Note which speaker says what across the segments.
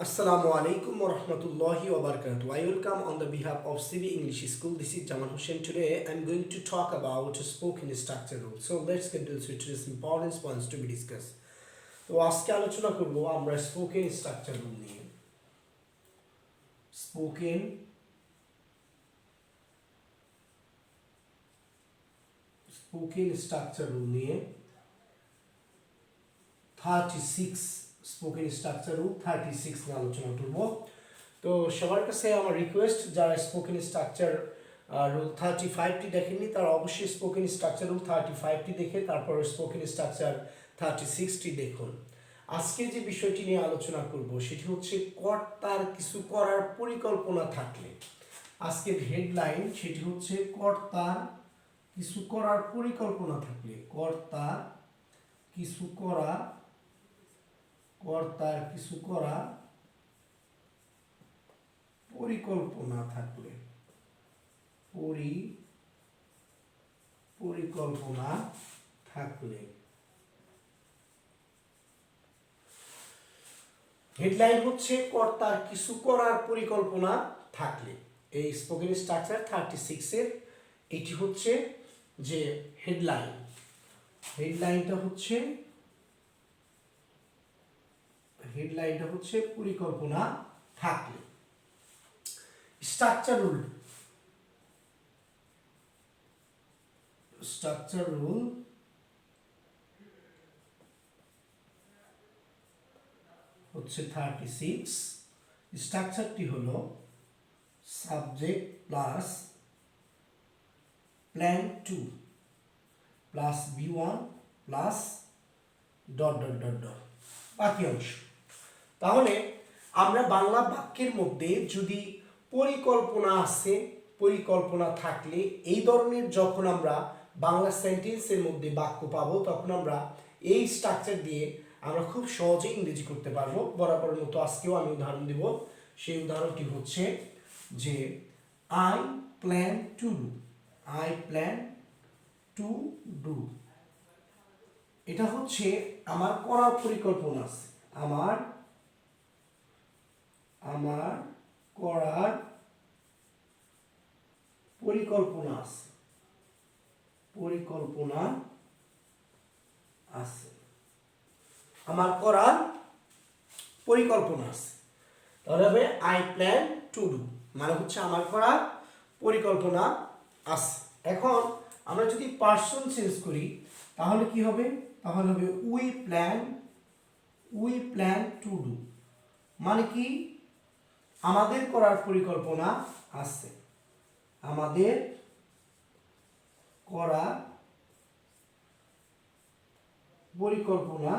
Speaker 1: Assalamu alaikum wa rahmatullahi wa barakatuh. I welcome on the behalf of CB English School. This is Jamal Hussain. Today I'm going to talk about spoken structure rule. So let's get into today's important points to be discussed. তো আজকে আলোচনা করব আমরা spoken structure rule নিয়ে। Spoken structure rule নিয়ে 36 spoken structure rule 36 নিয়ে আলোচনা করব। তো সবার কাছে আমার রিকোয়েস্ট, যারা স্পোকেন স্ট্রাকচার রুল 35টি দেখেননি তারা অবশ্যই স্পোকেন স্ট্রাকচার রুল 35টি দেখে তারপর স্পোকেন স্ট্রাকচার 36টি দেখুন। আজকে যে বিষয়টি নিয়ে আলোচনা করব সেটি হচ্ছে কর্তার কিছু করার পরিকল্পনা থাকলে। আজকের হেডলাইন সেটি হচ্ছে কর্তার কিছু করার পরিকল্পনা থাকলে। কর্তার কিছু করা পরিকল্পনা থাকলে। পরিকল্পনা থাকলে হেডলাইন হচ্ছে কর্তার কিছু করার পরিকল্পনা থাকলে। এই স্পোকেন স্ট্রাকচার 36 এর এটি হচ্ছে যে হেডলাইনটা হচ্ছে পরিকল্পনা থাকলে। স্ট্রাকচার রুল হচ্ছে 36। স্ট্রাকচারটি হলো subject plus plan 2 plus B1 plus ... বাকি অংশ। তাহলে আমরা বাংলা বাক্যের মধ্যে যদি পরিকল্পনা থাকলে এই ধরনের যখন আমরা বাংলা সেন্টেন্সের মধ্যে বাক্য পাবো তখন আমরা এই স্ট্রাকচার দিয়ে আমরা খুব সহজে ইংরেজি করতে পারবো। বরাবরের মতো আজকেও আমি উদাহরণ দেব। সেই উদাহরণটি হচ্ছে যে I plan to do। এটা হচ্ছে আমার করার পরিকল্পনা আছে। আমার করার পরিকল্পনা আছে। আমার করার পরিকল্পনা আছে। তাহলে হবে I plan to do, মানে হচ্ছে আমার করার পরিকল্পনা আছে। এখন আমরা যদি পার্সন চেঞ্জ করি তাহলে কি হবে? তাহলে হবে we plan to do, মানে কি আমাদের করার পরিকল্পনা আছে। আমাদের করার পরিকল্পনা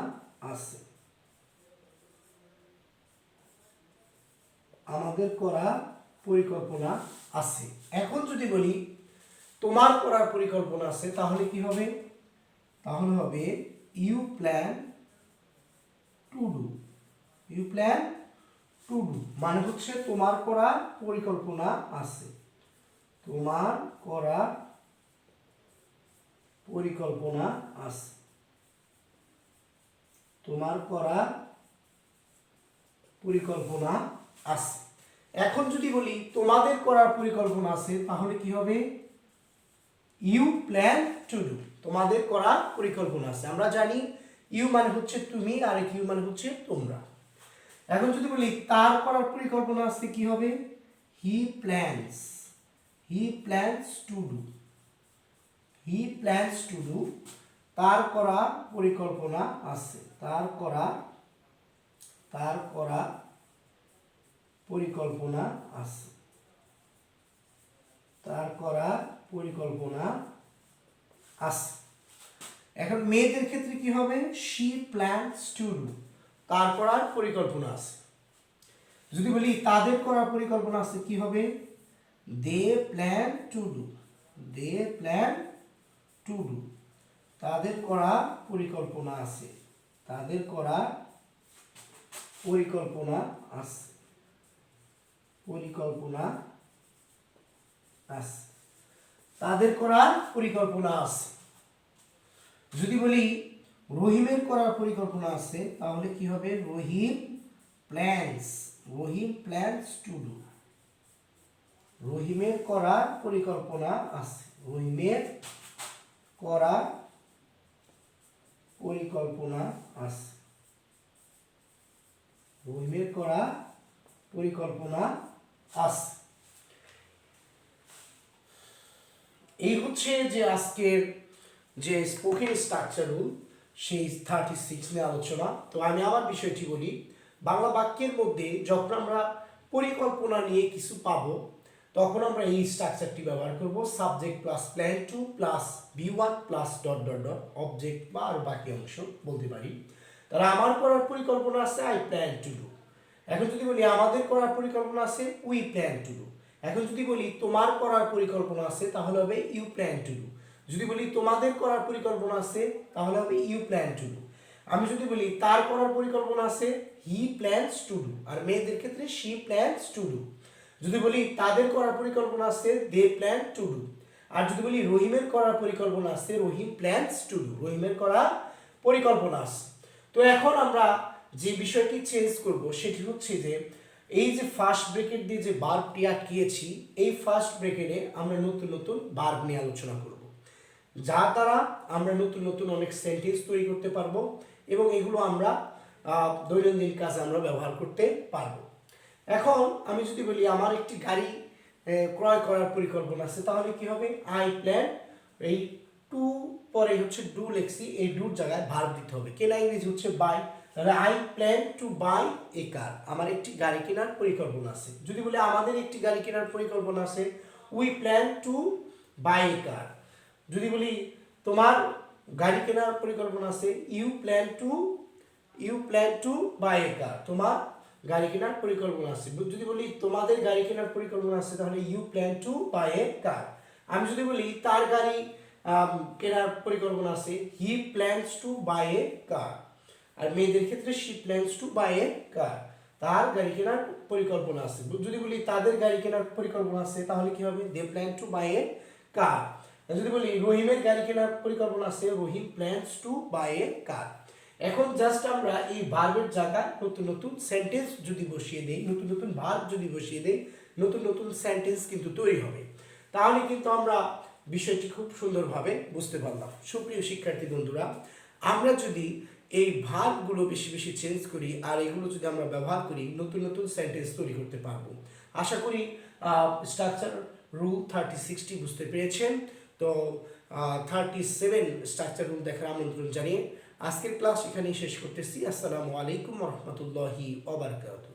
Speaker 1: আছে। আমাদের করার পরিকল্পনা আছে। এখন যদি বলি তোমার করার পরিকল্পনা আছে তাহলে কি হবে? তাহলে হবে you plan to do। মানে হচ্ছে তোমার করার পরিকল্পনা আছে। তোমার করার পরিকল্পনা আছে। এখন যদি বলি তোমাদের করার পরিকল্পনা আছে তাহলে কি হবে? you plan to do। তোমাদের করার পরিকল্পনা আছে। আমরা জানি you মানে হচ্ছে তুমি আর you মানে হচ্ছে তোমরা। এখন যদি বলি তার করার পরিকল্পনা আছে কি হবে? he plans to do। তার করার পরিকল্পনা আছে। তার করার পরিকল্পনা আছে। এখন মেয়েদের ক্ষেত্রে কি হবে? she plans to do। তার করার পরিকল্পনা আছে। যদি বলি তাদের করার পরিকল্পনা আছে কি হবে? they plan to do। তাদের করার পরিকল্পনা আছে। তাদের করার পরিকল্পনা আছে। যদি বলি রহিমের করার পরিকল্পনা আছে তাহলে কি হবে? Rahim plans Rahim plans to do. রহিমের করার পরিকল্পনা আছে। রহিমের করার পরিকল্পনা আছে। রহিমের করার পরিকল্পনা আছে। এই হচ্ছে যে আজকের যে স্পোকেন স্ট্রাকচার রুল, সেই 36 নিয়ে আলোচনা। তো আমি আবার বিষয়টি বলি, বাংলা বাক্যের মধ্যে যখন আমরা পরিকল্পনা নিয়ে কিছু পাবো, তখন আমরা এই স্ট্রাকচারটি ব্যবহার করব, subject plus plan to plus বি1 plus dot dot dot object বা আর বাকি অংশ বলতে পারি। তাহলে আমার করার পরিকল্পনা আছে, আই প্ল্যান টু ডু। এখন যদি বলি আমাদের করার পরিকল্পনা আছে, উই প্ল্যান টু ডু। এখন যদি বলি তোমার করার পরিকল্পনা আছে, তাহলে হবে ইউ প্ল্যান টু ডু। যদি বলি তোমাদের করার পরিকল্পনা আছে, তাহলে হবে ইউ প্ল্যান টু ডু। আমি যদি বলি তার করার পরিকল্পনা আছে, হি প্ল্যানস টু ডু। আর মেয়েদের ক্ষেত্রে শি প্ল্যানস টু ডু। যদি বলি তাদের করার পরিকল্পনা আছে, দে প্ল্যান টু ডু। আর যদি বলি রহিমের করার পরিকল্পনা আছে, রহিম প্ল্যানস টু ডু। রহিমের করার পরিকল্পনা আছে। তো এখন আমরা যে বিষয়টি চেঞ্জ করব সেটি হচ্ছে যে এই যে ফার্স্ট ব্রেকেট দিয়ে যে ভার্বটি আটকিয়েছি, এই ফার্স্ট ব্রেকেটে আমরা নতুন নতুন ভার্ব নিয়ে আলোচনা করব, যার দ্বারা আমরা নতুন নতুন অনেক সেন্টেন্স তৈরি করতে পারবো এবং এগুলো আমরা দৈনন্দিন কাজে আমরা ব্যবহার করতে পারবো। এখন আমি যদি বলি আমার একটি গাড়ি ক্রয় করার পরিকল্পনা আছে, তাহলে কি হবে? আই প্ল্যান, এই টু পরে হচ্ছে ডু লেখছি, এই ডুর জায়গায় ভার্ব দিতে হবে। কেনা ইংরেজি হচ্ছে বাই, তাহলে আই প্ল্যান টু বাই এ কার। আমার একটি গাড়ি কেনার পরিকল্পনা আছে। যদি বলি আমাদের একটি গাড়ি কেনার পরিকল্পনা আছে, উই প্ল্যান টু বাই এ কার। যদি বলি তোমার গাড়ি কেনার পরিকল্পনা আছে, ইউ প্ল্যান টু বাই এ কার। তোমার গাড়ি কেনার পরিকল্পনা আছে। যদি বলি তোমাদের গাড়ি কেনার পরিকল্পনা আছে, তাহলে ইউ প্ল্যান টু বাই এ কার। আমি যদি বলি তার গাড়ি কেনার পরিকল্পনা আছে, হি প্ল্যানস টু বাই এ কার। আর মেয়েদের ক্ষেত্রে শি প্ল্যানস টু বাই এ কার। তার গাড়ি কেনার পরিকল্পনা আছে। যদি বলি তাদের গাড়ি কেনার পরিকল্পনা আছে, তাহলে কি হবে? দে প্ল্যান টু বাই এ কার। যদি বলি রহিমের গাড়ি কেনার পরিকল্পনা আছে, রহিম প্ল্যানস টু বাই এ কার। এখন জাস্ট আমরা এই ভার্বের জায়গায় নতুন নতুন সেন্টেন্স যদি বসিয়ে দেই, নতুন নতুন ভার্ব যদি বসিয়ে দেই, নতুন নতুন সেন্টেন্স কিন্তু তৈরি হবে। তাহলে কিন্তু আমরা বিষয়টি খুব সুন্দরভাবে বুঝতে পারলাম। সুপ্রিয় শিক্ষার্থী বন্ধুরা, আমরা যদি এই ভার্বগুলো বেশি বেশি চেঞ্জ করি আর এগুলো যদি আমরা ব্যবহার করি, নতুন নতুন সেন্টেন্স তৈরি করতে পারবো। আশা করি স্ট্রাকচার রুল 36টি বুঝতে পেরেছেন। তো 37 স্ট্রাকচার রুল দেখার আমন্ত্রণ জানিয়ে আজকের ক্লাস এখানেই শেষ করতেছি। আসসালামু আলাইকুম ওয়া রাহমাতুল্লাহি ওয়া বারাকাতুহু।